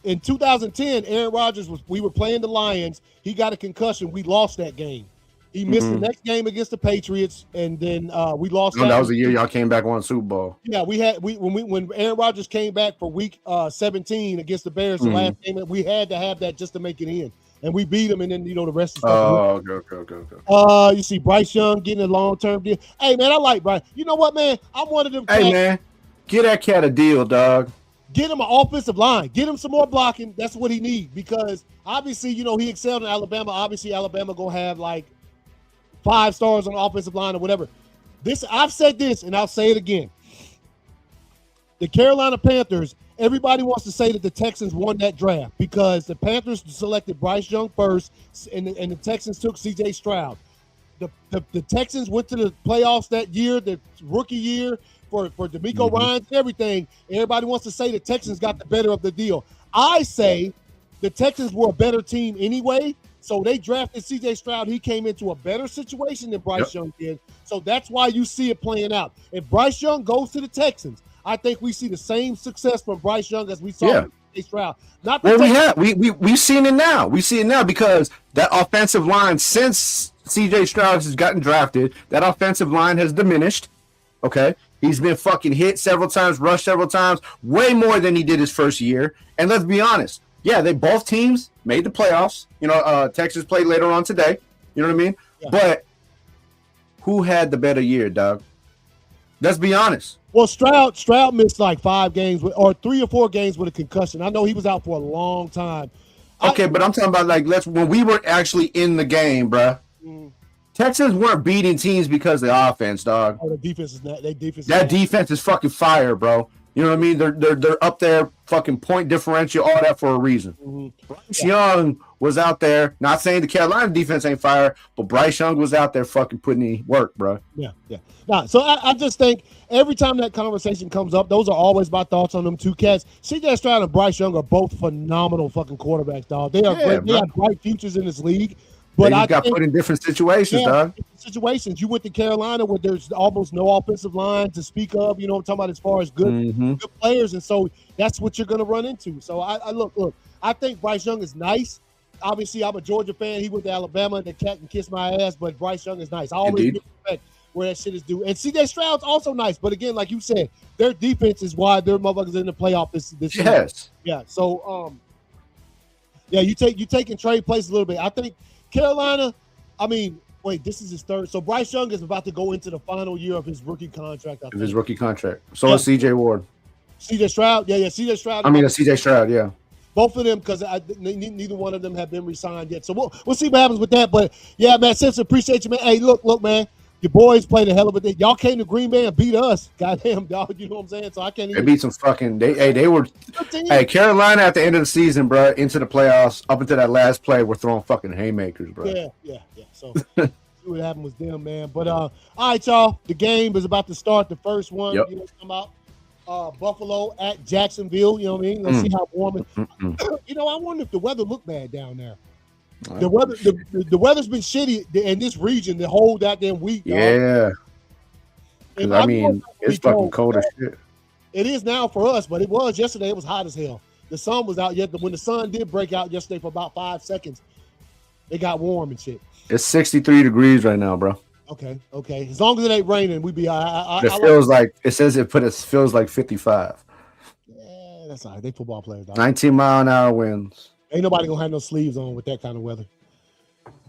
In 2010, Aaron Rodgers we were playing the Lions. He got a concussion. We lost that game. He missed the next game against the Patriots, and then we lost. That was the year y'all came back and won Super Bowl. Yeah, when Aaron Rodgers came back for week 17 against the Bears, the last game, we had to have that just to make it in, and we beat them, and then the rest is. Okay. You see Bryce Young getting a long-term deal. Hey man, I like Bryce. You know what, man? I'm one of them. Hey man, get that cat a deal, dog. Get him an offensive line. Get him some more blocking. That's what he needs because obviously, he excelled in Alabama. Obviously, Alabama gonna have like 5 stars on the offensive line or whatever. I've said this, and I'll say it again. The Carolina Panthers, everybody wants to say that the Texans won that draft because the Panthers selected Bryce Young first, and the Texans took C.J. Stroud. The Texans went to the playoffs that year, the rookie year, for DeMeco Ryans and everything. Everybody wants to say the Texans got the better of the deal. I say the Texans were a better team anyway. So they drafted C.J. Stroud. He came into a better situation than Bryce Young did. So that's why you see it playing out. If Bryce Young goes to the Texans, I think we see the same success from Bryce Young as we saw with C.J. Stroud. We've seen it now. We see it now because that offensive line, since C.J. Stroud has gotten drafted, that offensive line has diminished. Okay, he's been fucking hit several times, rushed several times, way more than he did his first year. And let's be honest. Yeah, they both teams made the playoffs. Texas played later on today. You know what I mean? Yeah. But who had the better year, dog? Let's be honest. Well, Stroud missed like 5 games or 3 or 4 games with a concussion. I know he was out for a long time. Okay, but I'm talking about like when we were actually in the game, bruh. Texans weren't beating teams because of the offense, dog. Oh, the defense is not. Defense is fucking fire, bro. You know what I mean? They're up there, fucking point differential, all that for a reason. Bryce Young was out there. Not saying the Carolina defense ain't fire, but Bryce Young was out there fucking putting in work, bro. Yeah. Nah, so I just think every time that conversation comes up, those are always my thoughts on them 2 cats. C.J. Stroud and Bryce Young are both phenomenal fucking quarterbacks, dog. They are great. Bro. They have bright futures in this league. But I got put in different situations, dog. Situations. You went to Carolina where there's almost no offensive line to speak of. You know what I'm talking about as far as good players, and so that's what you're going to run into. So I look. I think Bryce Young is nice. Obviously, I'm a Georgia fan. He went to Alabama. The cat can kiss my ass, but Bryce Young is nice. I always respect where that shit is due. And C.J. Stroud's also nice, but again, like you said, their defense is why their motherfuckers in the playoff this season. Yeah. So you taking trade places a little bit. I think Carolina, this is his 3rd. So Bryce Young is about to go into the final year of his rookie contract. So is C.J. Ward. C.J. Stroud? Yeah, C.J. Stroud. C.J. Stroud, yeah. Both of them, because neither one of them have been re-signed yet. So we'll see what happens with that. But, yeah, man, Simpson, appreciate you, man. Hey, look, man. Your boys played a hell of a day. Y'all came to Green Bay and beat us. Goddamn, dog. You know what I'm saying? So I can't even. They beat some fucking. They were. Hey, Carolina at the end of the season, bro, into the playoffs, up until that last play, we're throwing fucking haymakers, bro. Yeah. So See what happened was them, man. But all right, y'all. The game is about to start. The first one, Yep. you know, come out. Buffalo at Jacksonville. You know what I mean? Let's see how warm it. You know, I wonder if the weather looked bad down there. The weather, the weather's been shitty in this region the whole goddamn week. Dog. Yeah. And I mean, it's fucking cold as shit. It is now for us, but it was yesterday. It was hot as hell. The sun was out yet. When the sun did break out yesterday for about 5 seconds, it got warm and shit. It's 63 degrees right now, bro. Okay. As long as it ain't raining, we be. It feels like it says it feels like 55. Yeah, that's all right. They football players. Dog. 19-mile-an-hour winds. Ain't nobody gonna have no sleeves on with that kind of weather.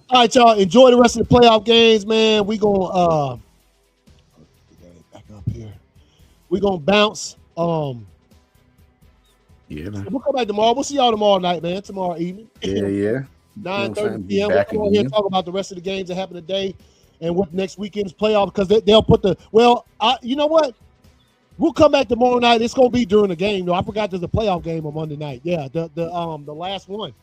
All right, y'all. Enjoy the rest of the playoff games, man. We gonna back up here. We gonna bounce. Yeah, man. We'll come back tomorrow. We'll see y'all tomorrow night, man. Tomorrow evening. Yeah. 9:30 p.m. We'll come on here and talk about the rest of the games that happen today and what next weekend's playoff, because they'll put the you know what? We'll come back tomorrow night. It's gonna be during the game, though. I forgot there's a playoff game on Monday night. Yeah, the last one.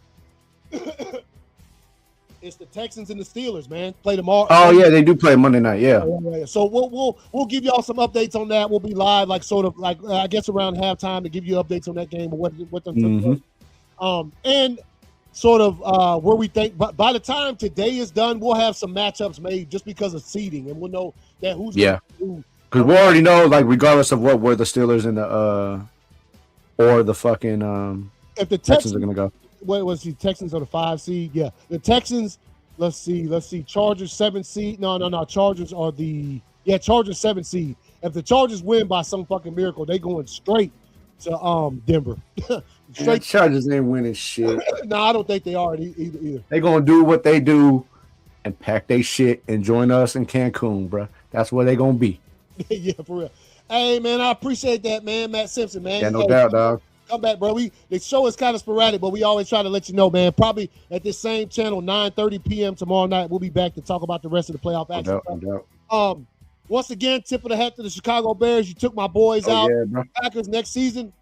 It's the Texans and the Steelers, man. Play tomorrow. Oh yeah, they do play Monday night. Yeah. So we'll give y'all some updates on that. We'll be live, like sort of like I guess around halftime to give you updates on that game and what them and sort of where we think. But by the time today is done, we'll have some matchups made just because of seeding, and we'll know that who's because we already know, like, regardless of what where the Steelers and the or the fucking if the Texans are gonna go. What was the Texans are the 5 seed? Yeah, the Texans. Let's see. Chargers 7 seed. No. Chargers are Chargers 7 seed. If the Chargers win by some fucking miracle, they going straight to Denver. Straight. Chargers ain't winning shit. No, I don't think they are either. They gonna do what they do and pack their shit and join us in Cancun, bro. That's where they gonna be. Yeah, for real. Hey, man, I appreciate that, man. Matt Simpson, man. Yeah, no doubt, dog. Come back, bro. The show is kind of sporadic, but we always try to let you know, man. Probably at this same channel, 9:30 p.m. tomorrow night. We'll be back to talk about the rest of the playoff action. No doubt. Once again, tip of the hat to the Chicago Bears. You took my boys out. Yeah, Packers next season.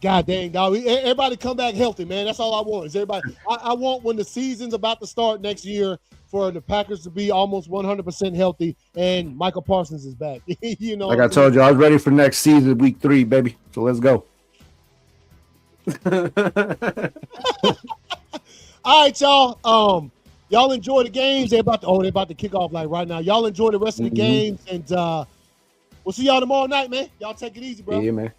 God dang, dog. Everybody come back healthy, man. That's all I want. Is everybody? I want when the season's about to start next year for the Packers to be almost 100% healthy and Michael Parsons is back. You know, like I told you, I was ready for next season, week 3, baby. So let's go. All right, y'all. Y'all enjoy the games. They're about to kick off like right now. Y'all enjoy the rest of the games, and we'll see y'all tomorrow night, man. Y'all take it easy, bro. Yeah, man.